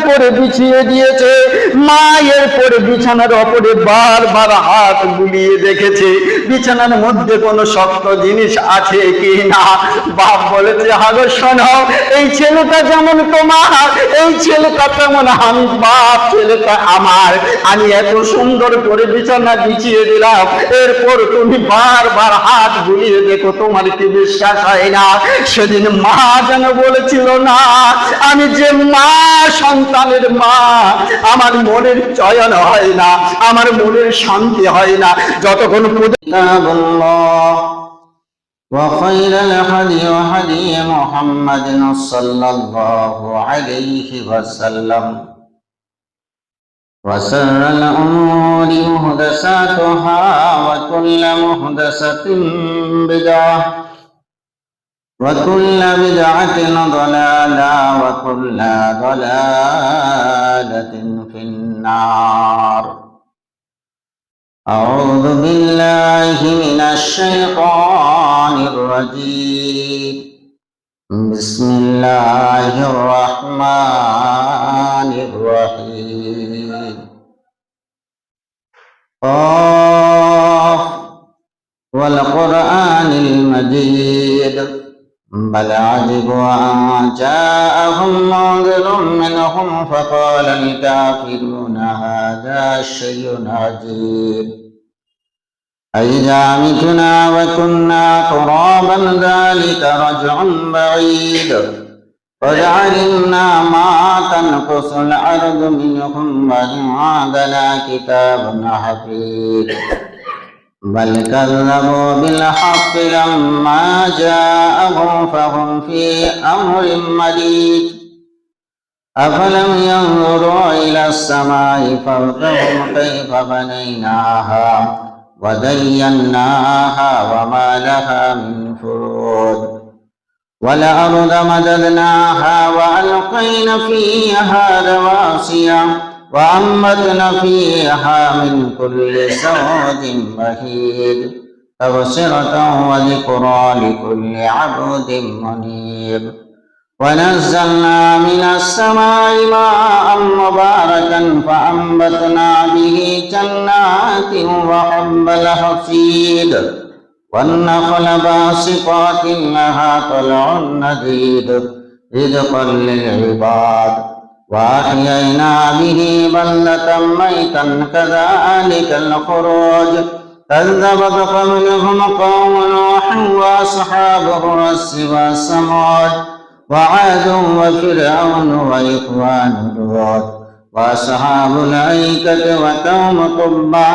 করে বিছিয়ে দিয়েছে। মা এরপরে বিছানার ওপরে বারবার হাত বুলিয়ে দেখেছে বিছানার মধ্যে কোনো শক্ত জিনিস আছে কি না। বাপ বলেছে, হাগো শোনো, এই ছেলেটা যেমন তোমার, এই ছেলেটা তেমন আমি। বাপ, ছেলেটা আমার। আমি এত সুন্দর করে বিছানা বিছিয়ে দিলাম, এরপর তুমি বারবার হাত বুলিয়ে দেখো, তোমার কি বিশ্বাস হয় না? সেদিন মা যেন বলেছিল, না, আমি যে মা, সন্তানের মা, আমার মনের চয়ন হয় না, আমার মনের শান্তি হয় না যতক্ষণ وخير الهدي هدي محمد صلى الله عليه وسلم وشر الأمور محدثاتها وكل محدثة بدعة وكل بدعة ضلالة وكل ضلالة في النار. أعوذ بالله من الشيطان الرجيم. بسم الله الرحمن الرحيم. قاف والقرآن المجيد بل عجبوا أن جاءهم منذر منهم فقال الكافرون هذا شيء عجيب أإذا متنا وكنا ترابا ذلك رجع بعيد قد علمنا ما تنقص الأرض منهم وعندنا كتاب حفيظ بل كذبوا بالحق لما جاءهم فهم في أمر مريج أفلم ينظروا إلى السماء فوقهم كيف بنيناها وزيناها وما لها من فروج والأرض مددناها وألقينا فيها رواسي وأنبتنا فيها من كل زوج بهيج تبصرة وذكرى لكل عبد منيب ونزلنا من السماء ماء مباركا فأنبتنا به جنات وحب الحصيد والنخل باسقات لها طلع نضيد رزقا للعباد وأحيينا به بلدة ميتا كذلك الخروج كذبت قبلهم قوم نوح وأصحاب الرس وثمود وعاد وفرعون وإخوان لوط وأصحاب الأيكة وقوم تبع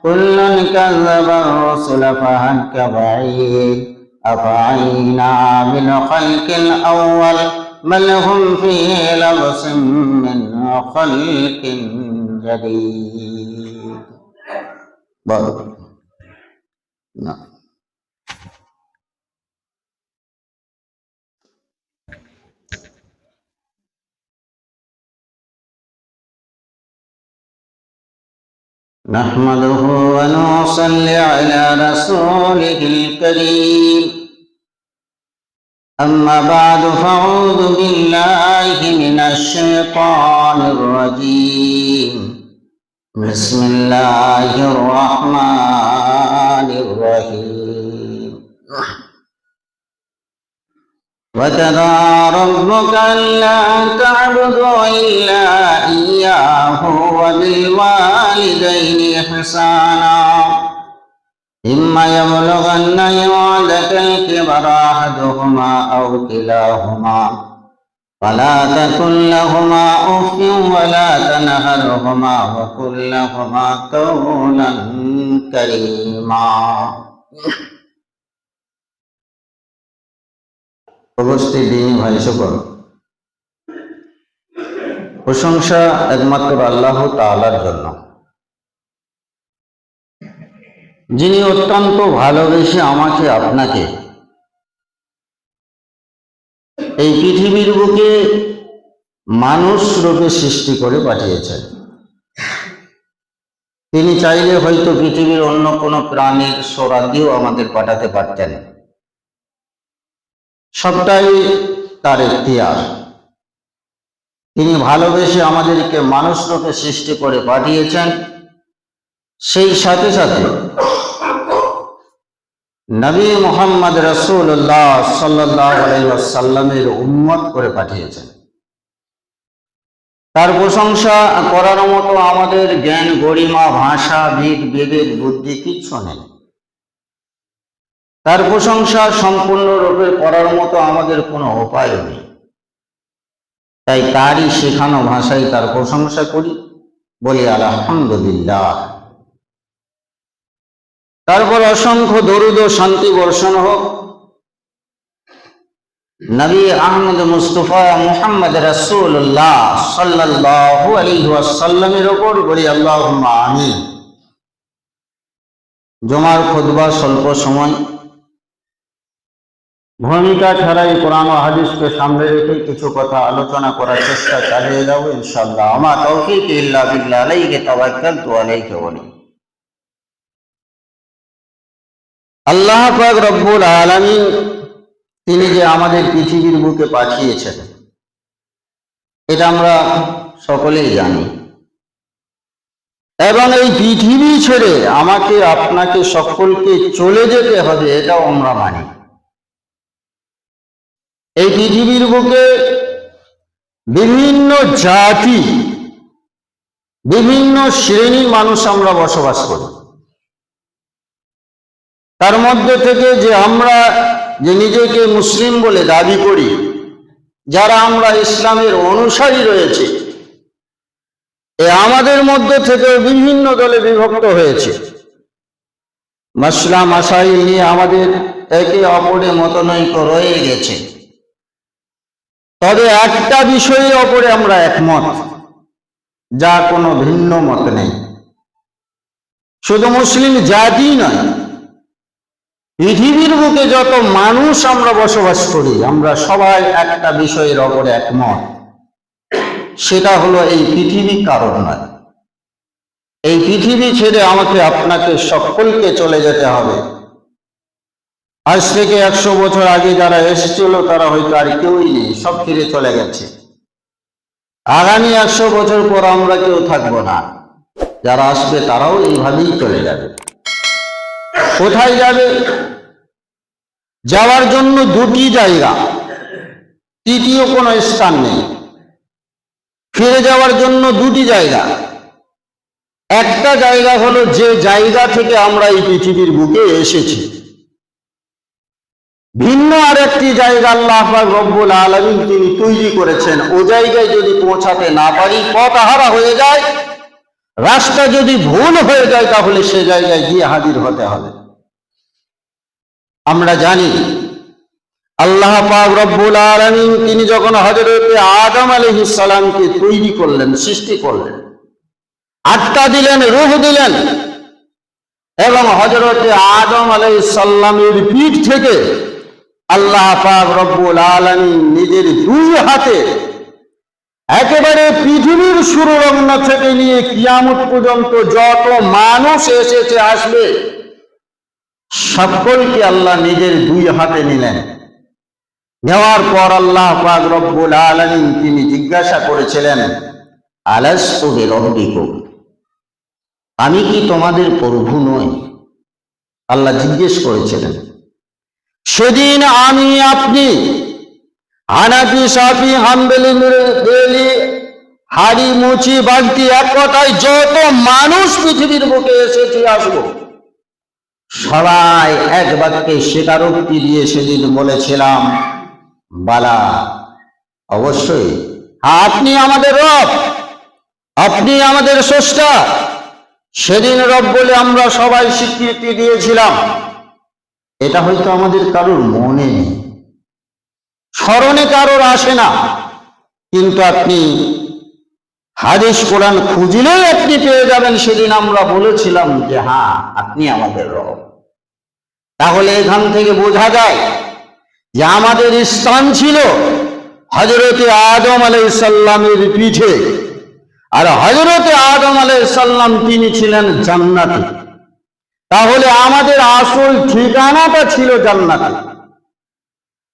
كل كذب الرسل فهل كبعيد أفعينا بالخلق الأول بل هم في لبس من خلق جديد. بارك نعم. نحمده ونصلي على رسوله الكريم أما بعد فأعوذ بالله من الشيطان الرجيم بسم الله الرحمن الرحيم وقضى ربك ألا تعبدوا إلا إياه وبالوالدين إحسانا إما يبلغن عندك الكبر أحدهما أو كلاهما فلا تقل لهما أف ولا تنهرهما وقل لهما قولا كريما. উপস্থিত দিনী ভাই সকল, প্রশংসা একমাত্র আল্লাহ তাআলার জন্য, যিনি অত্যন্ত ভালোবেসে আমাকে আপনাকে এই পৃথিবীর বুকে মানুষ রূপে সৃষ্টি করে পাঠিয়েছেন। তিনি চাইলে হয়তো পৃথিবীর অন্য কোনো প্রাণীর সোরা দিয়েও আমাদের পাঠাতে পারতেন, সবটাই তার ইখতিয়ার। তিনি ভালোবেসে আমাদেরকে মানুষ রূপে সৃষ্টি করে পাঠিয়েছেন, সেই সাথে সাথে নবী মুহাম্মদ রাসূলুল্লাহ সাল্লাল্লাহু আলাইহি ওয়াসাল্লামের উম্মত করে পাঠিয়েছেন। তার প্রশংসা করার মতো আমাদের জ্ঞান, গরিমা, ভাষা, বিবেক, বুদ্ধি কিচ্ছু নেই। তার প্রশংসা সম্পূর্ণরূপে করার মতো আমাদের কোনো উপায় নেই। তাই তারই শেখানো ভাষায় তার প্রশংসা করি, বলি আলহামদুলিল্লাহ। তারপর অসংখ্য দরুদ ও শান্তি বর্ষণ হোক নবী আহমদ মুস্তফা মুহাম্মদ রাসূলুল্লাহ সাল্লাল্লাহু আলাইহি ওয়াসাল্লামের উপর, বলি আল্লাহুম্মা আমিন। জুমার খুতবা স্বল্প সময়, ভূমিকা ছাড়াই কোরআন ও হাদিসকে সামনে রেখে কিছু কথা আলোচনা করার চেষ্টা চালিয়ে যাব ইনশাআল্লাহ। আমা তৌফিক ইল্লা বিল্লাহ, আলাইহি তাওয়াক্কালতু আলাইহি ওয়ালি। আল্লাহ পাক রব্বুল আলামিন তিনি যে আমাদের পৃথিবীর বুকে পাঠিয়েছেন, এটা আমরা সকলেই জানি। এবং এই পৃথিবী ছেড়ে আমাকে আপনাকে সকলকে চলে যেতে হবে, এটাও আমরা মানি। এই পৃথিবীর বুকে বিভিন্ন জাতি, বিভিন্ন শ্রেণীর মানুষ আমরা বসবাস করি। তার মধ্যে থেকে যে আমরা যে নিজেকে মুসলিম বলে দাবি করি, যারা আমরা ইসলামের অনুসারী রয়েছে, আমাদের মধ্যে থেকে বিভিন্ন দলে বিভক্ত হয়েছে। মাসলা মাসাইল নিয়ে আমাদের একে অপরের মতনৈক্য রয়ে গেছে। তবে একটা বিষয়ে অপরে আমরা একমত, যা কোনো ভিন্ন মত নেই। শুধু মুসলিম জাতি নয়, পৃথিবীর বুকে যত মানুষ আমরা বসবাস করি, আমরা সবাই একটা বিষয়ের ওপরে একমত, সেটা হলো এই পৃথিবী কারণ নয়। এই পৃথিবী ছেড়ে আমাকে আপনাকে সকলকে চলে যেতে হবে। আজ থেকে 100 বছর আগে যারা এসেছিল তারা হয়তো আর কেউই নেই, সব ফিরে চলে গেছে। আগামী 100 বছর পর আমরা কেউ থাকবো না, যারা আসবে তারাও এইভাবেই চলে যাবে। কোথায় যাবে? যাওয়ার জন্য দুটি জায়গা, তৃতীয় কোনো স্থান নেই। ফিরে যাওয়ার জন্য দুটি জায়গা। একটা জায়গা হলো যে জায়গা থেকে আমরা এই পৃথিবীর বুকে এসেছি। ভিন্ন আরেকটি জায়গা আল্লাহ পাক রব্বুল আলামিন তিনি তৈরি করেছেন। ও জায়গায় যদি পৌঁছাতে না পারি, পথ হারা হয়ে যায়, রাস্তা যদি ভুল হয়ে যায়, তাহলে সে জায়গায় গিয়ে হাজির হতে হবে। আমরা জানি আল্লাহ পাক রব্বুল আলামিন তিনি যখন হযরত আদম আলাইহিস সালামকে তৈরি করলেন, সৃষ্টি করলেন, আত্মা দিলেন, রূহ দিলেন, এবং হযরত আদম আলাইহিস সালামের পিঠ থেকে আল্লাহ পাক রব্বুল আলামিন নিজের দুই হাতে একেবারে পৃথিবীর শুরু লগ্ন থেকে নিয়ে কিয়ামত পর্যন্ত যত মানুষ এসেছে আসবে, সকলকে আল্লাহ নিজের দুই হাতে নিলেন। নেওয়ার পর আল্লাহ পাক রব্বুল আলামিন তিনি জিজ্ঞাসা করেছিলেন, আলাস্তু বিরব্বিকুম, আমি কি তোমাদের প্রভু নই? আল্লাহ জিজ্ঞেস করেছিলেন। সেদিন আমি আপনি হানাফি, শাফি, হাম্বলি, বেলি, হাড়ি, মুচি, বাগদি, এক কথায় যত মানুষ পৃথিবীর বুকে এসেছে আসবো, সবাই এক বাক্যে স্বীকারোক্তি দিয়ে সেদিন বলেছিলাম, বালা, অবশ্যই আপনি আমাদের রব, আপনি আমাদের স্রষ্টা। সেদিন রব বলে আমরা সবাই স্বীকৃতি দিয়েছিলাম। এটা হয়তো আমাদের কারোর মনে নেই, স্মরণে কারোর আসে না, কিন্তু আপনি হাদিস কোরআন খুঁজলেই আপনি পেয়ে যাবেন সেদিন আমরা বলেছিলাম যে হ্যাঁ, আপনি আমাদের রব। তাহলে এখান থেকে বোঝা যায় যে আমাদের স্থান ছিল হযরত আদম আলাইহিস সালামের পিঠে, আর হযরত আদম আলাইহিস সালাম তিনি ছিলেন জান্নাতে। তাহলে আমাদের আসল ঠিকানাটা ছিল জান্নাতে।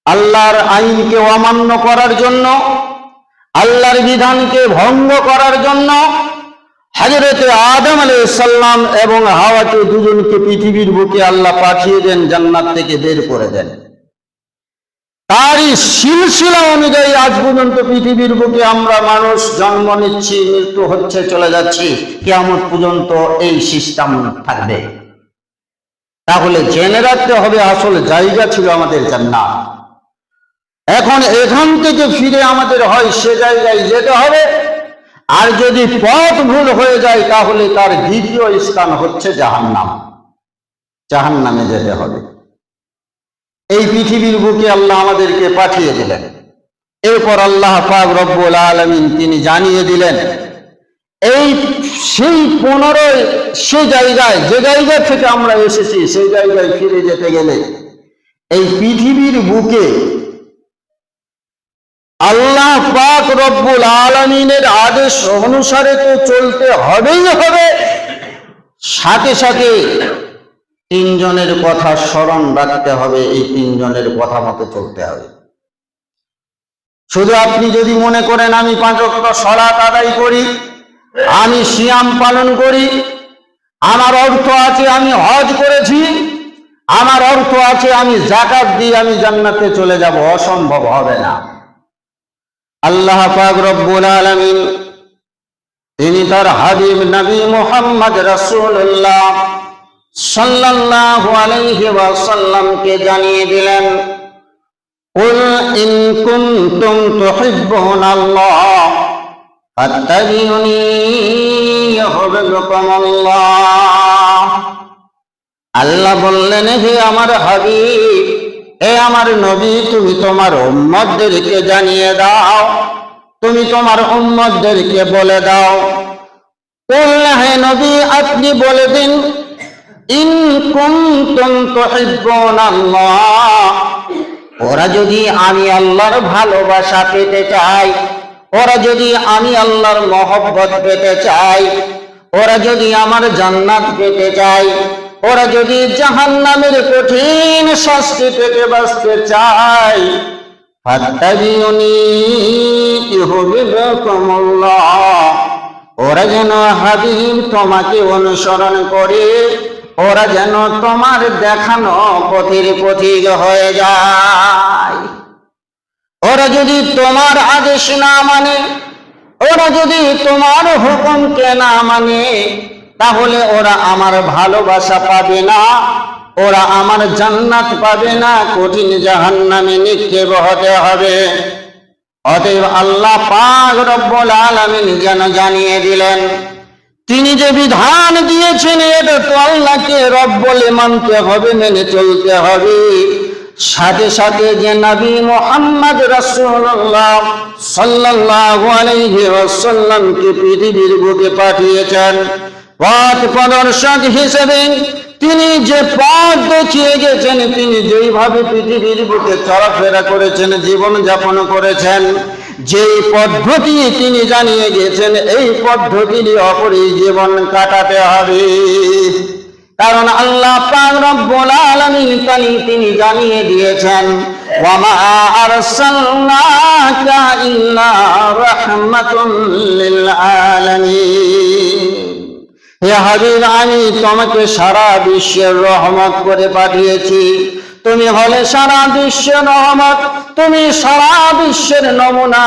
আল্লাহর আইনকে অমান্য করার জন্য, আল্লাহর বিধানকে ভঙ্গ করার জন্য হযরতে আদম আলাইহিস সালাম এবং হাওয়াকে দুজনকে পৃথিবীর বুকে আল্লাহ পাঠিয়ে দেন, জান্নাত থেকে বের করে দেন। তারই সিলসিলা অনুযায়ী আজ পর্যন্ত পৃথিবীর বুকে আমরা মানুষ জন্ম নিচ্ছি, মৃত্যু হচ্ছে, চলে যাচ্ছি, কিয়ামত পর্যন্ত এই সিস্টেম থাকবে। তাহলে জেনে রাখতে হবে আসল জায়গা ছিল আমাদের জান্নাত। এখন এখান থেকে ফিরে আমাদের হয় সে জায়গায় যেতে হবে, আর যদি পথ ভুল হয়ে যায় তাহলে তার দ্বিতীয় স্থান হচ্ছে জাহান্নাম। জাহান্নামে যেতে হবে। এই পৃথিবীর বুকে আল্লাহ আমাদেরকে পাঠিয়ে দিলেন। এরপর আল্লাহ পাক রব্বুল আলামিন তিনি জানিয়ে দিলেন এই সেই পুনরায় সে জায়গায়, যে জায়গা থেকে আমরা এসেছি সেই জায়গায় ফিরে যেতে গেলে এই পৃথিবীর বুকে আল্লাহ পাক রব্বুল আলামিনের আদেশ অনুসারে তো চলতে হবেই হবে, সাথে সাথে তিনজনের কথা স্মরণ রাখতে হবে, এই তিনজনের কথা মতো চলতে হবে। শুধু আপনি যদি মনে করেন আমি 5 ওয়াক্ত সালাত আদায় করি, আমি সিয়াম পালন করি, আমার অর্থ আছে আমি হজ করেছি, আমার অর্থ আছে আমি যাকাত দিয়ে আমি জান্নাতে চলে যাব, অসম্ভব হবে না। আল্লাহ পাক রব্বুল আলামিন তিনি তার হাবিব নবী মুহাম্মদ রাসূলুল্লাহ সাল্লাল্লাহু আলাইহি ওয়াসাল্লামকে জানিয়ে দিলেন, কুল ইন কুনতুম তুহিব্বুনাল্লাহ ফাত্তাবিউনি ইউহিব্বুকুমুল্লাহ। আল্লাহ বললেন, হে আমার হাবিব, হে আমার নবী, তুমি তোমার উম্মতদেরকে জানিয়ে দাও, তুমি তোমার উম্মতদেরকে বলে দাও। কুল, হে নবী আপনি বলে দিন, ইন কুনতুম তুহিব্বুনাল্লাহ, ওরা যদি আমি আল্লাহর ভালোবাসা পেতে চাই, ওরা যদি আমি আল্লাহর মহব্বত পেতে চাই, ওরা যদি আমার জান্নাত পেতে চাই, ওরা যদি জাহান্নামের কঠিন শাস্তি থেকে বাঁচতে চাই, ফাত্তাবিউনি ইউহিব্বুকুমুল্লাহ, ওরা যেন হাবিব তোমাকে অনুসরণ করে, ওরা যেন তোমার দেখানো পথের পথিক হয়ে যায়। ওরা যদি তোমার আদেশ না মানে, ওরা যদি তোমার হুকুমকে না মানে, তাহলে ওরা আমার ভালোবাসা পাবে না, ওরা আমার জান্নাত পাবে না, কঠিন জাহান্নামে নিক্ষেপ হতে হবে। অতএব আল্লাহ পাক রব্বুল আলামিন যেন জানিয়ে দিলেন, তিনি যে বিধান দিয়েছেন এটা তো আল্লাহকে রব বলে মানতে হবে, মেনে চলতে হবে। সাথে সাথে যে নবী মুহাম্মদ রাসূলুল্লাহ সাল্লাল্লাহু আলাইহি ওয়াসাল্লামকে পৃথিবীর বুকে পাঠিয়েছেন পথ প্রদর্শক হিসেবে, তিনি যে পথ দেখিয়ে গেছেন, তিনি যেইভাবে পৃথিবীর বুকে চলাফেরা করেছেন, জীবন যাপন করেছেন, যেই পদ্ধতি তিনি জানিয়ে গেছেন, এই পদ্ধতির অপরই জীবন কাটাতে হবে। কারণ আল্লাহ পাক রব্বুল আলামিন তিনি জানিয়ে দিয়েছেন, ওয়া মা আরসালনাকা ইল্লা রাহমাতুল লিল আলামিন। হে হাবিব, আমি তোমাকে সারা বিশ্বের রহমত করে পাঠিয়েছি, তুমি হলে সারা বিশ্বের রহমত, তুমি সারা বিশ্বের নমুনা।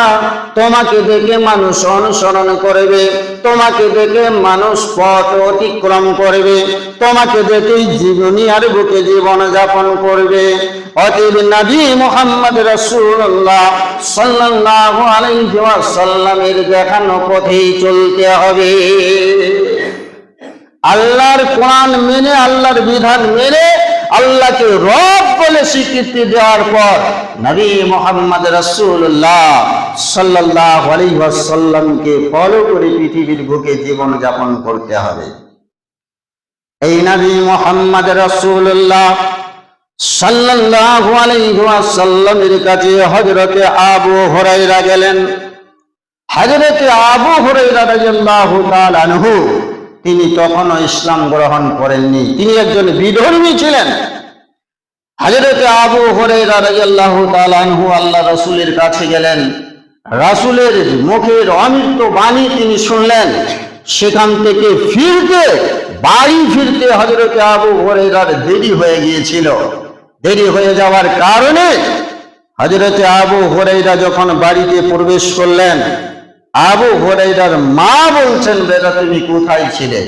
তোমাকে দেখে মানুষ অনুসরণ করবে, তোমাকে দেখে মানুষ পথ অতিক্রম করবে, তোমাকে দেখেই দুনিয়ার বুকে জীবন যাপন করবে। অতএব নবী মুহাম্মদ রাসূলুল্লাহ সাল্লাল্লাহু আলাইহি ওয়াসাল্লামের দেখানো পথেই চলতে হবে। আল্লাহর কোরআন মেনে, আল্লাহর বিধান মেনে, আল্লাহকে রব বলে স্বীকৃতি দেওয়ার পর নবী মুহাম্মদ রাসূলুল্লাহ সাল্লাল্লাহু আলাইহি ওয়াসাল্লামকে ফলো করে পৃথিবীর বুকে জীবন যাপন করতে হবে। এই নবী মুহাম্মদ রাসূলুল্লাহ সাল্লাল্লাহু আলাইহি ওয়াসাল্লামের কাছে হযরতে আবু হুরায়রা গেলেন। হযরতে আবু হুরায়রা রাদিয়াল্লাহু তাআলা আনহু তিনি তখনও ইসলাম গ্রহণ করেননি, তিনি একজন বিধর্মী ছিলেন। হযরতে আবু হুরায়রা রাদিয়াল্লাহু তাআলা আনহু আল্লাহ রাসূলের কাছে গেলেন, রাসূলের মুখের অমৃত বাণী তিনি শুনলেন। সেখান থেকে বাড়ি ফিরতে হযরতে আবু হুরায়রার দেরি হয়ে গিয়েছিল। দেরি হয়ে যাওয়ার কারণে হযরতে আবু হুরায়রা যখন বাড়িতে প্রবেশ করলেন, আবু হুরায়রার মা বলছেন, বেটা তুমি কোথায় ছিলে?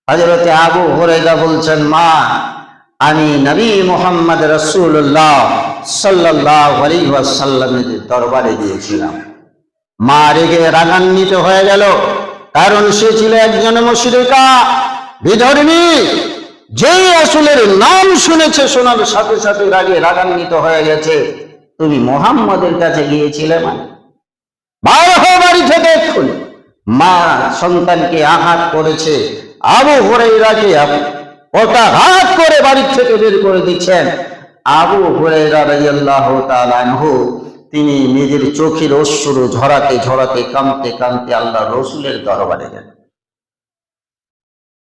হযরতে আবু হুরায়রা বলছেন, মা আমি নবী মুহাম্মদ রাসূলুল্লাহ সাল্লাল্লাহু আলাইহি ওয়াসাল্লামের দরবারে গিয়েছিলাম। মা রেগে রাগান্বিত হয়ে গেল, কারণ সে ছিল একজন মুশরিকা, বিধর্মী। যেই রাসূলের নাম শুনেছে, শোনার সাথে সাথে রাগান্বিত হয়ে গেছে। তুমি মুহাম্মদের কাছে গিয়েছিলে, মানে বার হও বাড়ি থেকে এক্ষুনি। মা সন্তানকে আঘাত করেছে, আবু হুরায়রাকে হাত করে বাড়ি থেকে বের করে দিচ্ছেন। আবু হুরায়রা রাদিয়াল্লাহু তাআলা আনহু তিনি নিজের চোখের অশ্রু ঝরাতে ঝরাতে কাঁদতে কাঁদতে আল্লাহর রাসূলের দরবারে গেলেন।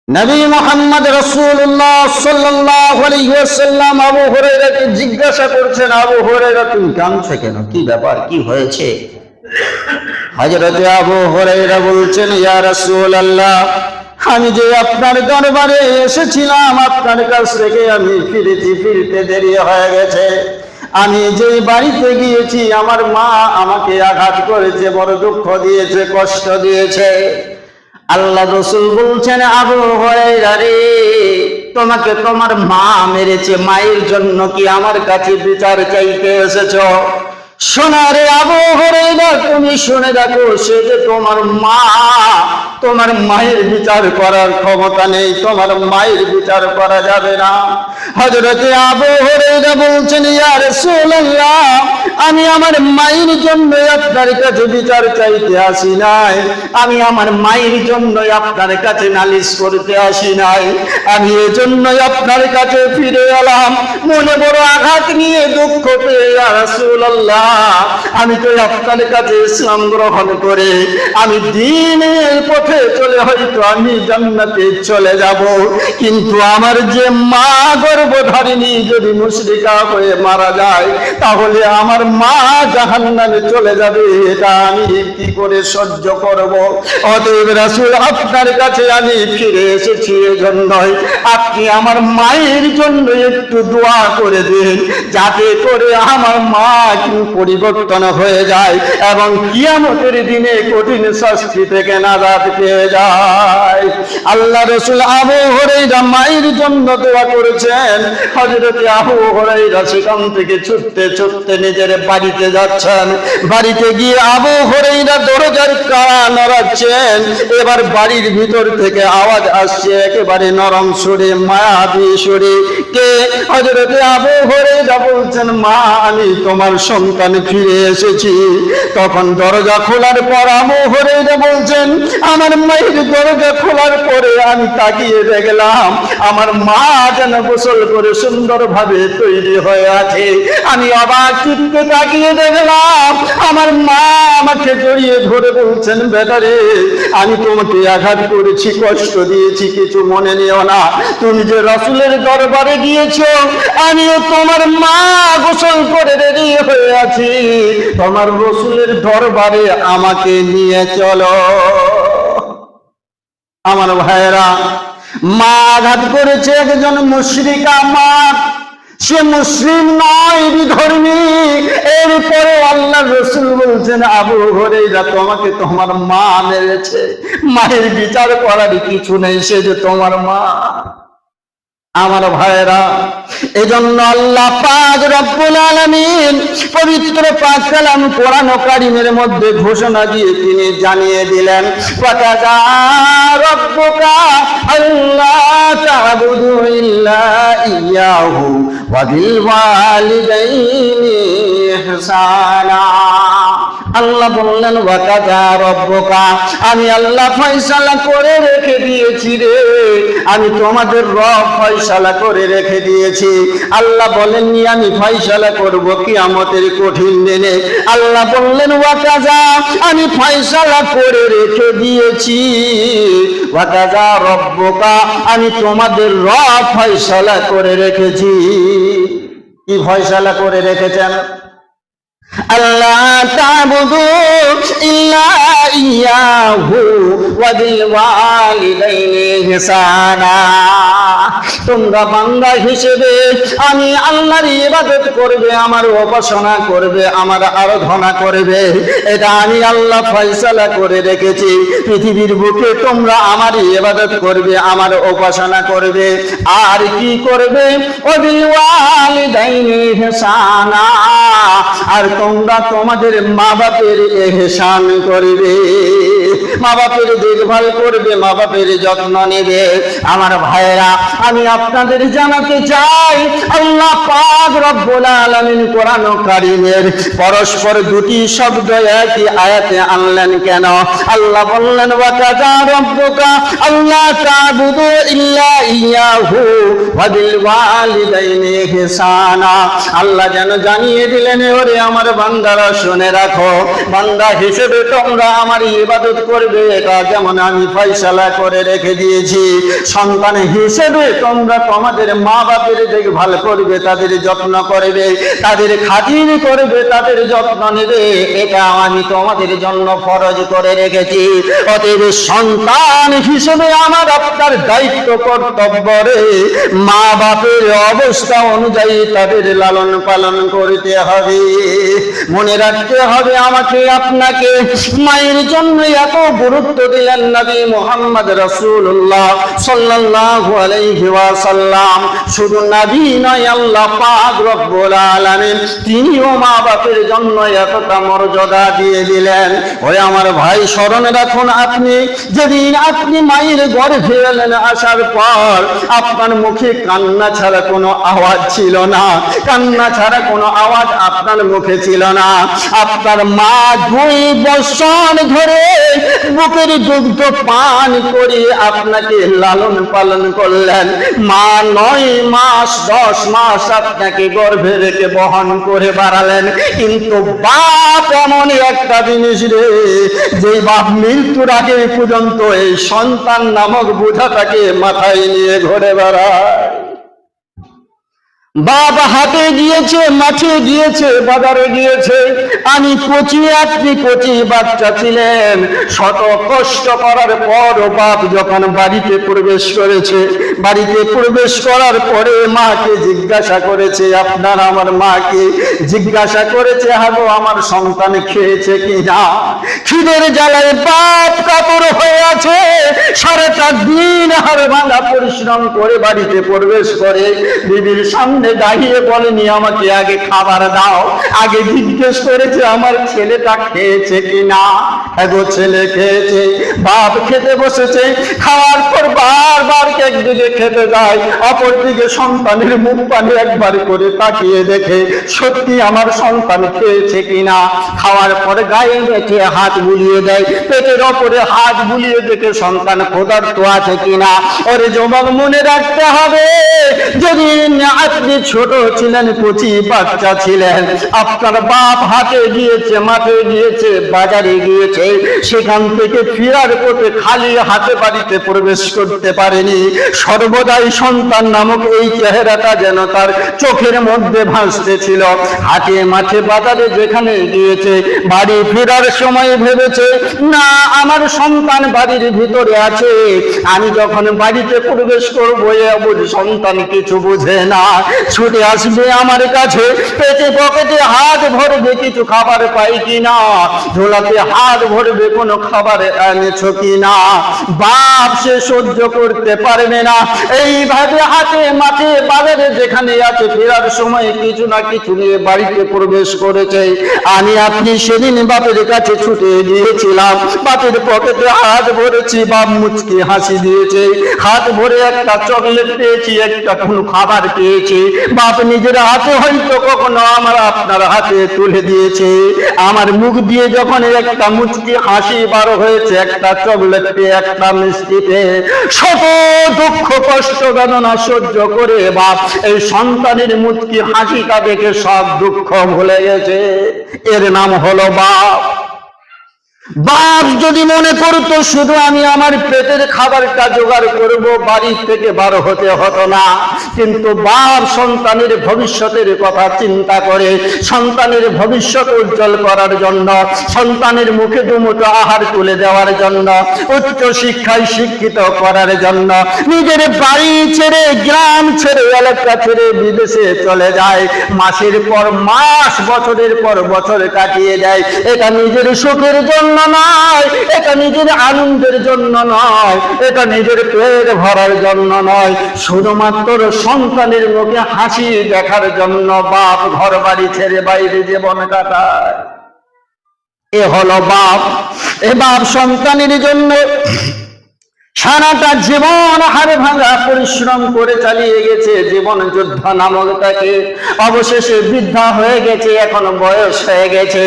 নবী মুহাম্মদ রাসূলুল্লাহ সাল্লাল্লাহু আলাইহি ওয়াসাল্লাম আবু হুরায়রাকে জিজ্ঞাসা করছেন, আবু হুরায়রা তুমি কাঁদছো কেন? কি ব্যাপার, কি হয়েছে? হযরতে আবু হুরায়রা বলছেন, ইয়া রাসূলুল্লাহ, আমি যে আপনার দরবারে এসেছিলাম, আপনার কাছ থেকে আমি ফিরতে দেরি হয়ে গেছে। আমি যেই বাড়িতে গিয়েছি, আমার মা আমাকে আঘাত করেছে, বড় দুঃখ দিয়েছে, কষ্ট দিয়েছে। আল্লাহ রাসূল বলছেন, আবু হুরায়রা রে, তোমাকে তোমার মা মেরেছে, মায়ের জন্য কি আমার কাছে বিচার চাইতে এসেছো? শোনা রে আবু হুরায়রা, তুমি শুনে রাখো, সে যে তোমার মা, তোমার মায়ের বিচার করার ক্ষমতা নেই, তোমার মায়ের বিচার করা যাবে না। হযরতে আবু হুরায়রা বলছেন, ইয়া রাসূলুল্লাহ, আমি আমার মায়ের জন্য আপনার কাছে বিচার চাইতে আসি নাই, আমি আমার মায়ের জন্য আপনার কাছে নালিশ করতে আসি নাই, আমি এজন্য আপনার কাছে ফিরে এলাম মনে বড় আঘাত নিয়ে, দুঃখ পেয়ে। ইয়া রাসূলুল্লাহ, আমি তো আপনার কাছে ইসলাম গ্রহণ করে আমি দ্বীনের পথে চলে হয়তো আমি জান্নাতে চলে যাব, কিন্তু আমার যে মা গর্ভধারিণী যদি মুশরিকা হয়ে মারা যায়, তাহলে আমার মা জাহান্নামে চলে যাবে, এটা আমি কি করে সহ্য করব? অতএব রাসূল, আপনার কাছে আমি ফিরে এসেছি এজন্যই আপনি আমার মায়ের জন্য একটু দোয়া করে দিন, যাতে করে আমার মা পরিবর্তন হয়ে যায় এবং কিয়ামতের দিনে কঠিন শাস্তি থেকে নাজাত পেয়ে যায়। আল্লাহ রাসূল আবু হুরায়রা মায়ের জন্য দোয়া করেছেন। হযরতে আবু হুরায়রা সেখান থেকে ছুটতে ছুটতে নিজের বাড়িতে যাচ্ছেন। বাড়িতে গিয়ে আবু হুরায়রা দরজার কড়া নাড়াচ্ছেন। এবার বাড়ির ভিতর থেকে আওয়াজ আসছে একেবারে নরম সুরে, মায়াবী সুরে। কে? হযরতে আবু হুরায়রা বলছেন, মা আমি তোমার সন্তান ফিরে এসেছি। তখন দরজা খোলার পর আবু হুরায়রা বলছেন, আমার মায়ের দরজা খোলার পরে আমি তাকিয়ে দেখলাম আমার মা যেন গোসল করে সুন্দরভাবে তৈরি হয়ে আছে। আমি অবাক চিত্তে তাকিয়ে দেখলাম আমার মা আমাকে জড়িয়ে ধরে বলছেন, বেটা রে, আমি তোমাকে আঘাত করেছি, কষ্ট দিয়েছি, কিছু মনে নিও না। তুমি যে রাসূলের দরবারে গিয়েছো, আমিও তোমার মা গোসল করে রেডি হয়ে আছি, তোমার রাসূলের দরবারে আমাকে নিয়ে চলো। আমার ভাইয়েরা, মা আঘাত করেছে একজন মুশরিকা মা, সে মুসলিম নয়, বিধর্মী। এরপরে আল্লাহর রাসূল বলছেন, আবু হুরায়রা তোমাকে তোমার মা মেরেছে, মায়ের বিচার করার কিছু নেই, সে যে তোমার মা। আমার ভাইয়েরা, এজন্য আল্লাহ পাক রব্বুল আলামিন পবিত্র পাক কালাম কোরআন কারীমের মধ্যে ঘোষণা দিয়ে তিনি জানিয়ে দিলেন, ওয়াকাযা রাব্বুকা আল্লা তা'বুদু ইল্লা ইয়াহু ওয়া বিল ওয়ালিদাইনি ইহসানা। আল্লাহ বললেন, ওয়াকাযা রাব্বুকা, আমি আল্লাহ ফয়সালা করে রেখে দিয়েছি রে, আমি তোমাদের রব ফয়সালা করে রেখে দিয়েছি। আল্লাহ বলেননি আমি ফয়সালা করব কিয়ামতের কঠিন দিনে। আল্লাহ বললেন, ওয়াকাযা, আমি ফয়সালা করে রেখে দিয়েছি। ওয়াকাযা রাব্বুকা, আমি তোমাদের রব ফয়সালা করে রেখেছি। কি ফয়সালা করে রেখেছেন? আল্লাহ তা'বুদু ইল্লা ইয়াহু ওয়া বিল ওয়ালিদাইনি ইহসানা। তোমরা বান্দা হিসেবে আমি আল্লাহর ইবাদত করবে, আমার উপাসনা করবে, আমার আরাধনা করবে। এটা আমি আল্লাহ ফয়সালা করে রেখেছি। পৃথিবীর বুকে তোমরা আমার ইবাদত করবে, আমার উপাসনা করবে, আর কি করবে? ওয়া বিল ওয়ালিদাইনি ইহসানা, আর তোমরা তোমাদের মা বাপের ইহসান করবে, মা বাপের দেখভাল করবে, মা বাপের যত্ন নেবে। আমার ভাইরা, আমি আপনাদের জানাতে চাই আল্লাহ পাক রব্বুল আলামিন কোরআন কারীমের পরস্পর দুটি শব্দ একই আয়াতে আনলেন কেন? আল্লাহ বললেন ওয়া কাযা রাব্বুকা আল্লা তা'বুদু ইল্লা ইয়াহু ওয়া বিল ওয়ালিদাইনি ইহসানা। আল্লাহ যেন জানিয়ে দিলেন, ওরে আমার বান্দারা শুনে রাখো, বান্দা হিসেবে তোমরা আমার ইবাদত করবে, এটা যেমন আমি ফয়সালা করে রেখে দিয়েছি। সন্তান হিসেবে তোমরা তোমাদের মা বাপের দেখভাল করবে, তাদের যত্ন করবে, তাদের খাতির করবে, তাদের যত্ন নেবে, এটা আমি তোমাদের জন্য ফরজ করে রেখেছি। অতএব সন্তান হিসেবে আমার আপনার দায়িত্ব কর্তব্য রে, মা বাপের অবস্থা অনুযায়ী তাদের লালন পালন করতে হবে। মনে রাখতে হবে আমাকে আপনাকে। মায়ের জন্য এত গুরুত্ব দিলেন নবী মুহাম্মদ রাসূলুল্লাহ সাল্লাল্লাহু আলাইহি ওয়াসাল্লাম। শুধু নবী নয়, আল্লাহ পাক রব্বুল আলামিন তিনিও মা বাপের জন্য এতটা মর্যাদা দিয়ে দিলেন। ওই আমার ভাই, স্মরণ রাখুন, আপনি যেদিন আপনি মায়ের গর্ভে এলেন, আসার পর আপনার মুখে কান্না ছাড়া কোনো আওয়াজ ছিল না, কান্না ছাড়া কোনো আওয়াজ আপনার মুখে ছিল না। আপনার মা 2 বছর ধরে বুকের দুগ্ধ পান করে আপনাকে লালন পালন করলেন। মা 9 মাস 10 মাস আপনাকে গর্ভে রেখে বহন করে বাড়ালেন। কিন্তু বাপ এমন একটা জিনিস রে, যে বাপ মৃত্যুর আগে পর্যন্ত এই সন্তান নামক বোঝাটাকে মাথায় নিয়ে ঘুরে বেড়ায়। বাবা হাটে গিয়েছে, মাঠে গিয়েছে, বাজারে গিয়েছে। আমি কচি, আপনি কচি বাচ্চা ছিলেন। শত কষ্ট করার পর বাপ যখন বাড়িতে প্রবেশ করেছে, বাড়িতে প্রবেশ করার পরে মাকে জিজ্ঞাসা করেছে, আপনার আমার মাকে জিজ্ঞাসা করেছে, হাগো আমার সন্তান খেয়েছে কিনা। খিদের জ্বালায় বাপ কাতর হয়ে আছে, সারাটা দিন হাড় ভাঙা পরিশ্রম করে বাড়িতে প্রবেশ করে বিবির সামনে দাঁড়িয়ে বলেনি, আমাকে আগে খাবার দাও। আগে জিজ্ঞেস করেছে আমার ছেলেটা খেয়েছে কিনা। এগো ছেলে খেয়েছে। বাপ খেতে বসেছে, খাওয়ার পর বারবার একদিকে খেতে যায়, অপরদিকে সন্তানের মুখ পানে একবার করে তাকিয়ে দেখে সত্যি আমার সন্তান খেয়েছে কিনা। খাওয়ার পরে গায়ে রেখে হাত বুলিয়ে দেয়, পেটের ওপরে হাত বুলিয়ে দেখে সন্তান ক্ষুধার্ত আছে কিনা। ওরে যুবক, মনে রাখতে হবে, যদি আপনি ছোট ছিলেন, কচি বাচ্চা ছিলেন, আপনার বাপ হাটে গিয়েছে, মাঠে গিয়েছে, বাজারে গিয়েছে, সেখান থেকে ফেরার পথে খালি হাতে বাড়িতে প্রবেশ করতে পারেনি। সর্বদাই সন্তান নামক এই চেহারাটা যেন তার চোখের মধ্যে ভাসতে ছিল। হাটে মাঠে বাজারে যেখানে গিয়েছে, বাড়ি ফেরার সময় ভেবেছে, না আমার সন্তান বাড়ির ভিতরে আছে, আমি যখন বাড়িতে প্রবেশ করবো সন্তান কিছু বুঝে না, ছুটে আসবে আমার কাছে, পেটে পকেটে হাত ভরবে কিছু খাবার পাই কিনা, ঝোলাতে হাত ভরবে কোনো খাবার এনেছো কিনা। বাপ সে সহ্য করতে পারবে না। এইভাবে হাতে মাঠে বাজারে যেখানে আছে ফেরার সময় কিছু না কিছু নিয়ে বাড়িতে প্রবেশ করেছে। আমি আপনি সেদিন বাপের কাছে ছুটে গিয়েছিলাম, বাপের পকেটে হাত ভরেছি, বাপ মুচকি হাসি দিয়েছে, হাত ভরে একটা চকলেট পেয়েছি, একটা কোনো খাবার পেয়েছি। বাপ নিজের হাতে হয়তো কখনো আমার আপনার হাতে তুলে দিয়েছে। আমার মুখ দিয়ে যখন একটা মুচকি হাসি বার হয়েছে, একটা চকলেট পেয়ে, একটা মিষ্টি পেয়ে, শত দুঃখ কষ্ট বেদনা সহ্য করে বাপ এই সন্তানের মুচকি হাসিটা দেখে সব দুঃখ ভুলে গেছে। এর নাম হলো বাপ। বাপ যদি মনে করতো শুধু আমি আমার পেটের খাবারটা জোগাড় করব, বাড়ি থেকে বার হতে হতো না। কিন্তু বাপ সন্তানের ভবিষ্যতের কথা চিন্তা করে, সন্তানের ভবিষ্যৎ উজ্জ্বল করার জন্য, সন্তানের মুখে দুমুঠো আহার তুলে দেওয়ার জন্য, উচ্চ শিক্ষায় শিক্ষিত করার জন্য নিজের বাড়ি ছেড়ে, গ্রাম ছেড়ে, এলাকা ছেড়ে বিদেশে চলে যায়। মাসের পর মাস, বছরের পর বছর কাটিয়ে দেয়। এটা নিজের সুখের জন্য নয়, এটা নিজের আনন্দের জন্য নয়, এটা নিজের পেট ভরার জন্য নয়, শুধুমাত্র সন্তানের মুখে হাসি দেখার জন্য বাপ ঘর বাড়ি ছেড়ে বাইরে জীবন কাটায়। এ হলো বাপ। এ বাপ সন্তানের জন্য সারাটা জীবন হাড় ভাঙা পরিশ্রম করে চালিয়ে গেছে জীবন যুদ্ধ নামক তাকে। অবশেষে বৃদ্ধা হয়ে গেছে, এখন বয়স হয়ে গেছে,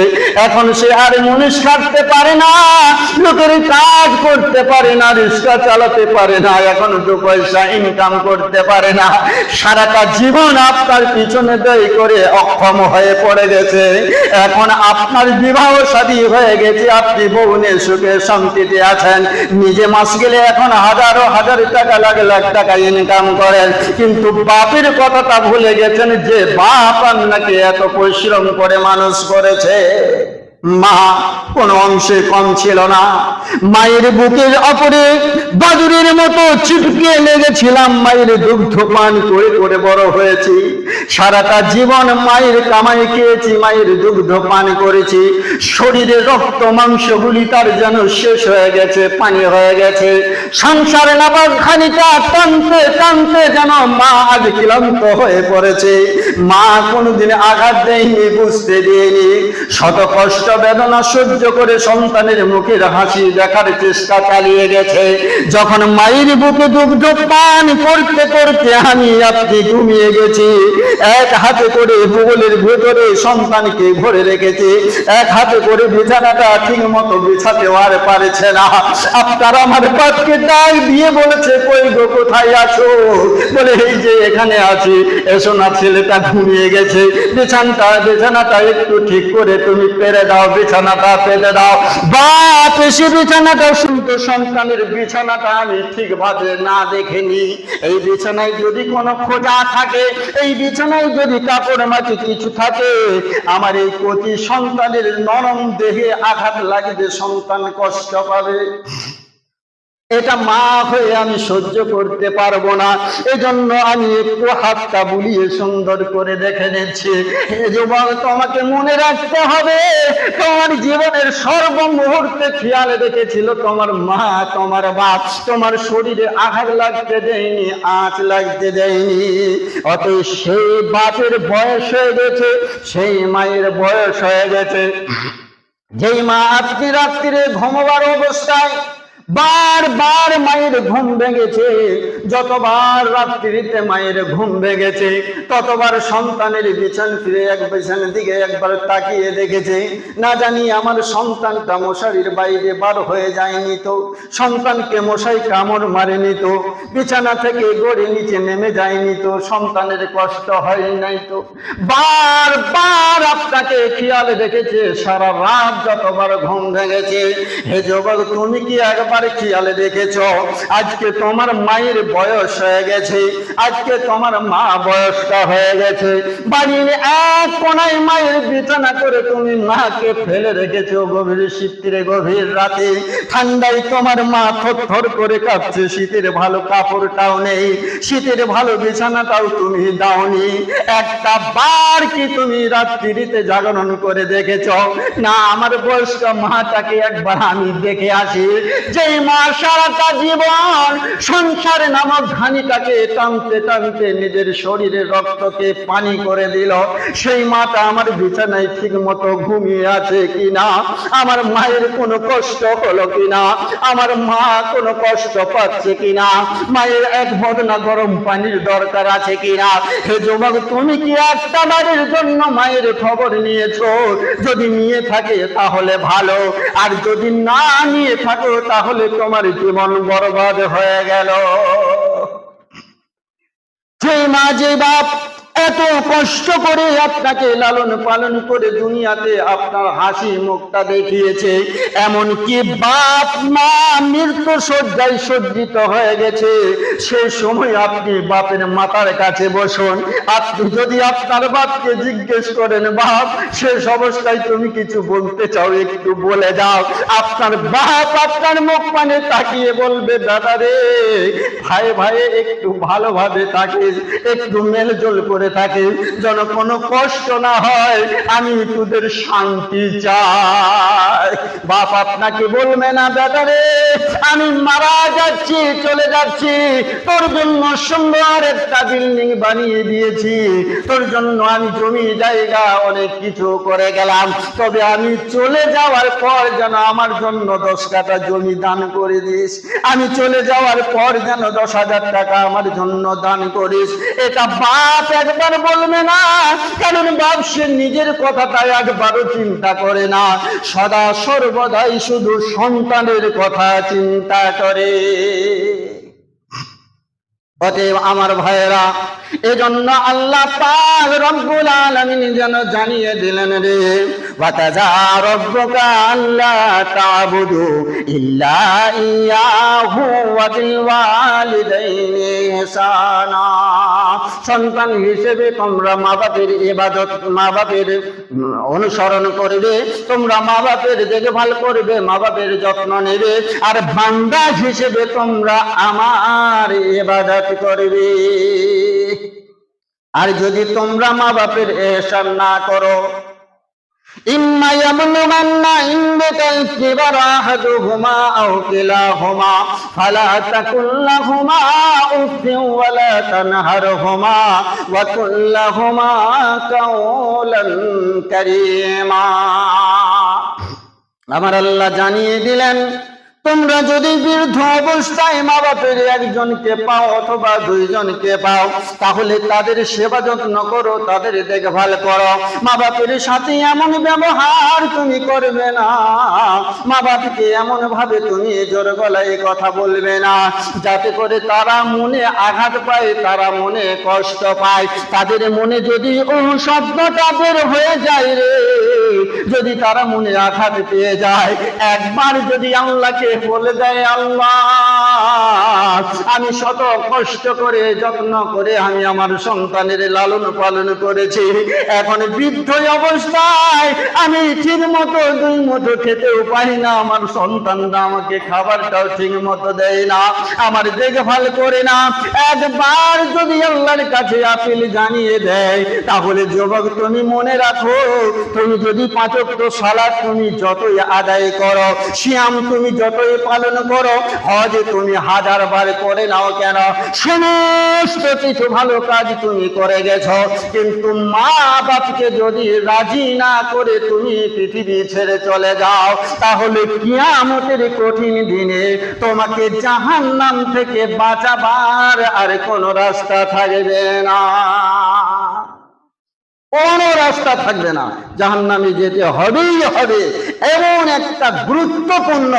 এখন সে আর মুনিশ কাটতে পারে না, লোকের কাজ করতে পারে না, রিক্সা চালাতে পারে না, এখন 2 পয়সা ইনকাম করতে পারে না। সারাটা জীবন আপনার পিছনে ব্যয় করে অক্ষম হয়ে পড়ে গেছে। এখন আপনার বিবাহ শাদী হয়ে গেছে, আপনি বউনে সুখে শান্তিতে আছেন, নিজে মাস গেলে এখন হাজার হাজার টাকা, লাখ লাখ টাকা ইনকাম করেন, কিন্তু বাপের কথাটা ভুলে গেছেন যে বাপ আপনাকে এত পরিশ্রম করে মানুষ করেছে। মা কোন অংশে কম ছিল না। মায়ের বুকের অপরে বাদুরের মতো চিপকে লেগেছিলাম, মায়ের দুগ্ধ পান করে করে বড় হয়েছি। সারাটা জীবন মায়ের কামাই খেয়েছি, মায়ের দুগ্ধ পান করেছি। শরীরে রক্ত মাংসগুলি তার যেন শেষ হয়ে গেছে, পানি হয়ে গেছে। সংসার নাবার খানিটা টানতে টানতে যেন মা আজ ক্লান্ত হয়ে পড়েছে। মা কোনোদিন আঘাত দেয়নি, বুঝতে দিইনি, শত কষ্ট বেদনা সহ্য করে সন্তানের মুখের হাসি দেখার চেষ্টা চালিয়ে গেছে। যখন মায়ের বুকে দুগ্ধ পান করতে করতে আমি আপনি ঘুমিয়ে গেছি, এক হাতে করে বুগলের ভেতরে সন্তানকে ভরে রেখেছে, এক হাতে করে বিছানাটা ঠিক মতো বিছাতে আর পারছে না। আপনার আমার বাপকে ডাক দিয়ে বলেছে, কই গো, কোথায় আছো? বলে এই যে এখানে আছি, এসো না, ছেলেটা ঘুমিয়ে গেছে, বিছানাটা একটু ঠিক করে তুমি পেরে দাও, বিছানাটা পেতে দাও। বাপ এসে বিছানাটা শুনতো, সন্তানের বিছানাটা আমি ঠিকভাবে না দেখেনি। এই বিছানায় যদি কোনো খোঁজা থাকে, এই বিছানায় যদি কাপড় মাটি কিছু থাকে, আমার এই কচি সন্তানের নরম দেহে আঘাত লাগবে, সন্তান কষ্ট পাবে। এটা মা হয়ে আমি সহ্য করতে পারবো না। এজন্য আমি একটু হাতটা বুলিয়ে সুন্দর করে দেখে নিচ্ছি। যুবক, তোমাকে মনে রাখতে হবে, তোমার জীবনের সর্ব মুহূর্তে খেয়াল রেখেছিল তোমার মা, তোমার বাপ, তোমার শরীরে আঘাত লাগতে দেয়নি, আঁচ লাগতে দেয়নি। অতএব সেই বাপের বয়স হয়ে গেছে, সেই মায়ের বয়স হয়ে গেছে। যেই মা আপনি রাত্রিরে ঘুমোবার অবস্থায় বারবার মায়ের ঘুম ভেঙেছে, যতবার রাত্রিতে মায়ের ঘুম ভেঙেছে, ততবার সন্তানের পিছন ফিরে এক পিছনের দিকে একবার তাকিয়ে দেখেছে, না জানি আমার সন্তানটা মশারির বাইরে বার হয়ে যায়নি তো, সন্তানকে মশাই কামড় মারেনি তো, বিছানা থেকে গড়ে নিচে নেমে যায়নি তো, সন্তানের কষ্ট হয় নাই তো। বারবার আপনাকে খেয়াল রেখেছে, সারা রাত যতবার ঘুম ভেঙেছে। হে যুবক, তুমি কি একবার খেয়াল রেখেছ আজকে তোমার মায়ের বয়স হয়ে গেছে, আজকে তোমার মা বয়সটা হয়ে গেছে, বাড়ির এক কোনায় মায়ের বিছানা করে তুমি মাকে ফেলে রেখেছো গভীর শীতের গভীর রাতে, ঠান্ডায় তোমার মা থরথর করে কাঁপছে, শীতের ভালো কাপড়টাও নেই, শীতের ভালো বিছানাটাও তুমি দাওনি। একটা বার কি তুমি রাত্রিতে জাগরণ করে দেখেছ? না, আমার বয়স্ক মাটাকে একবার আমি দেখে আসি, যেই মা সারাটা জীবন সংসার নামক ঘানিটাকে টানতে টানতে নিজের শরীরের রক্তকে পানি করে দিল, সেই মাটা আমার বিছানায় ঠিক মতো ঘুমিয়ে আছে কিনা, আমার মায়ের কোনো কষ্ট হলো কিনা, আমার মা কোনো কষ্ট পাচ্ছে কিনা, মায়ের এক বদনা গরম পানির দরকার আছে কিনা। হে যুবক, তুমি কি একটা বাড়ির জন্য মায়ের খবর নিয়েছো? যদি নিয়ে থাকে তাহলে ভালো, আর যদি না নিয়ে থাকো তাহলে তোমার জীবন বরবাদ হয়ে গেল। যে মা, যে বাপ এত কষ্ট করে আপনাকে লালন পালন করে দুনিয়াতে আপনার হাসি মুখটা দেখিয়েছে, এমনকি বাপ মা মৃত্যু শয্যায় সজ্জিত হয়ে গেছে, সেই সময় আপনি বাপের মাথার কাছে বসুন। আপনি যদি আপনার বাপকে জিজ্ঞেস করেন, বাপ শেষ অবস্থায় তুমি কিছু বলতে চাও, একটু বলে যাও, আপনার বাপ আপনার মুখ পানে তাকিয়ে বলবে, দাদা রে, ভাই ভাই একটু ভালোভাবে থাকিস, একটু মেলজোল করে থাকে, যেন কোনো কষ্ট না হয়, আমি তোদের শান্তি চাই। বাপ আপনাকে বলবে না, বেটা রে আমি মারা যাচ্ছি, চলে যাচ্ছি, তোর জন্য সুন্দর একটা বিল্ডিং বানিয়ে দিয়েছি, তোর জন্য আমি জমি জায়গা অনেক কিছু করে গেলাম, তবে আমি চলে যাওয়ার পর যেন আমার জন্য 10 কাঠা জমি দান করে দিস, আমি চলে যাওয়ার পর যেন 10,000 টাকা আমার জন্য দান করিস। এটা বাপ একবার বলবে না, কারণ বাপ সে নিজের কথাটাই একবারও চিন্তা করে না, সদা সর্বদাই শুধু সন্তানের কথা চিন্তা করে। অতএব আমার ভাইয়েরা, এজন্য আল্লাহ পাক রব্বুল আলামিন যেন জানিয়ে দিলেন, রে ওয়াতাজা রব্বুকা আল্লা তা'বুদু ইল্লা ইয়াহু ওয়া বিল ওয়ালিদাইনি ইহসানা। সন্তান হিসেবে তোমরা মা বাপের ইবাদত, মা বাপের অনুসরণ করবে, তোমরা মা বাপের দেখভাল করবে, মা বাপের যত্ন নেবে, আর বান্দা হিসেবে তোমরা আমার ইবাদত করবে। আর যদি তোমরা মা বাপের ইহসান না করো, ইম্মা ইয়াবলুগান্না ইনদাকাল কিবারা আহাদুহুমা আও কিলাহুমা ফালা তাকুল লাহুমা উফিন ওয়ালা তানহারহুমা ওয়া কুল লাহুমা কাওলান কারীমা। আমার আল্লাহ জানিয়ে দিলেন, তোমরা যদি বৃদ্ধ অবস্থায় মা বাপের একজনকে পাও অথবা 2 জনকে পাও, তাহলে তাদের সেবা যত্ন করো, তাদের দেখভাল করো। মা বাপের সাথে এমন ব্যবহার তুমি করবে না, মা বাপকে এমন ভাবে তুমি জোর গলায় কথা বলবে না, যাতে করে তারা মনে আঘাত পায়, তারা মনে কষ্ট পায়। তাদের মনে যদি শব্দটা বের হয়ে যায় রে, যদি তারা মনে আঘাত পেয়ে যায়, একবার যদি আল্লাহকে বলে দেয়, আল্লাহ আমি শত কষ্ট করে যত্ন করে আমি আমার সন্তানের লালন পালন করেছি, এখন বৃদ্ধ অবস্থায় আমি ঠিক মতো 2 মুঠো খেতেও পারি না, আমার সন্তানরা আমাকে খাবারটাও ঠিক মতো দেয় না, আমার দেখভাল করে না, একবার যদি আল্লাহর কাছে আপিল জানিয়ে দেয়, তাহলে যুবক তুমি মনে রাখো, তুমি যদি 5 ওয়াক্ত সালাত তুমি যতই আদায় করো, সিয়াম তুমি যতই পালন করো, হজ তুমি 1000 বার করে নাও কেন, সমস্ত কিছু ভালো কাজ তুমি করে গেছো, কিন্তু মা বাপকে যদি রাজি না করে তুমি পৃথিবী ছেড়ে চলে যাও, তাহলে কিয়ামতের কঠিন দিনে তোমাকে জাহান্নাম থেকে বাঁচাবার আর কোনো রাস্তা থাকবে না, কোনো রাস্তা থাকবে না, জাহান্নামে যেতে হবেই হবে। এমন একটা গুরুত্বপূর্ণ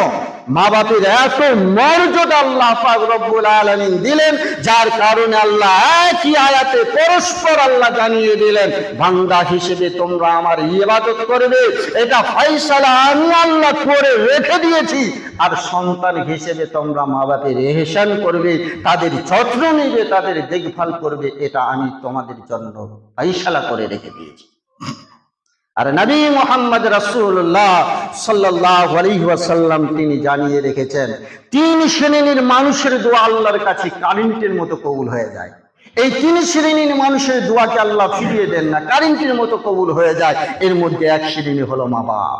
মা বাপের এত মর্যাদা আল্লাহ পাক রব্বুল আলামিন দিলেন, যার কারণে আল্লাহ একই আয়াতে পরস্পর আল্লাহ জানিয়ে দিলেন, বান্দা হিসেবে তোমরা আমার ইবাদত করবে, এটা ফয়সালা আমি আল্লাহ করে রেখে দিয়েছি, আর সন্তান হিসেবে তোমরা মা বাপের ইহসান করবে, তাদের যত্ন নেবে, তাদের দেখভাল করবে, এটা আমি তোমাদের জন্য ফয়সালা করে রেখে দিয়েছি। আর নবী মুহাম্মদ রাসূলুল্লাহ সাল্লাল্লাহু আলাইহি ওয়াসাল্লাম তিনি জানিয়ে রেখেছেন, 3 শ্রেণীর মানুষের দোয়া আল্লাহর কাছে কারেন্টের মতো কবুল হয়ে যায়। এই 3 শ্রেণীর মানুষের দোয়াকে আল্লাহ ফিরিয়ে দেন না, কারেন্টের মতো কবুল হয়ে যায়। এর মধ্যে 1 শ্রেণী হলো মা বাপ।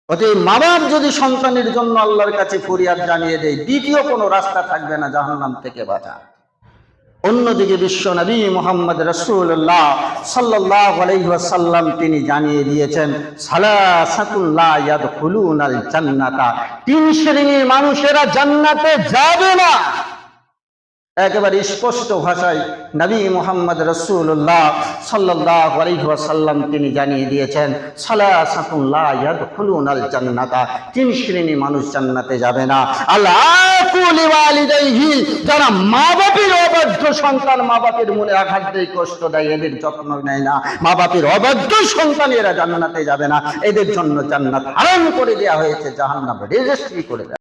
অতএব মা বাপ যদি সন্তানের জন্য আল্লাহর কাছে ফরিয়াদ জানিয়ে দেয়, দ্বিতীয় কোনো রাস্তা থাকবে না জাহান্নাম থেকে বাঁচা। অন্যদিকে বিশ্ব নবী মুহাম্মদ রাসূলুল্লাহ সাল্লাল্লাহু আলাইহি ওয়াসাল্লাম তিনি জানিয়ে দিয়েছেন, সালাসাতুল লা ইয়াদখুলুনাল জান্নাতা, 3 শ্রেণীর মানুষেরা জান্নাতে যাবে না। একেবারে স্পষ্ট ভাষায় নবী মুহাম্মদ রাসূলুল্লাহ সাল্লাল্লাহু আলাইহি ওয়াসাল্লাম তিনি জানিয়ে দিয়েছেন, সালাসাতুন লা ইয়াদখুলুনাল জান্নাতা, তিন শ্রেণী মানুষ জান্নাতে যাবে না। আল্লাকুলি ওয়ালিদাইহি, যারা মা বাপের অবাধ্য সন্তান, মা বাপের মনে আঘাত দেয়, কষ্ট দেয়, এদের যত্ন নেয় না, মা বাপের অবাধ্য সন্তান, এরা জান্নাতে যাবে না। এদের জন্য জান্নাত হারাম করে দেওয়া হয়েছে, জাহান্নাম রেজিস্ট্রি করে দেওয়া।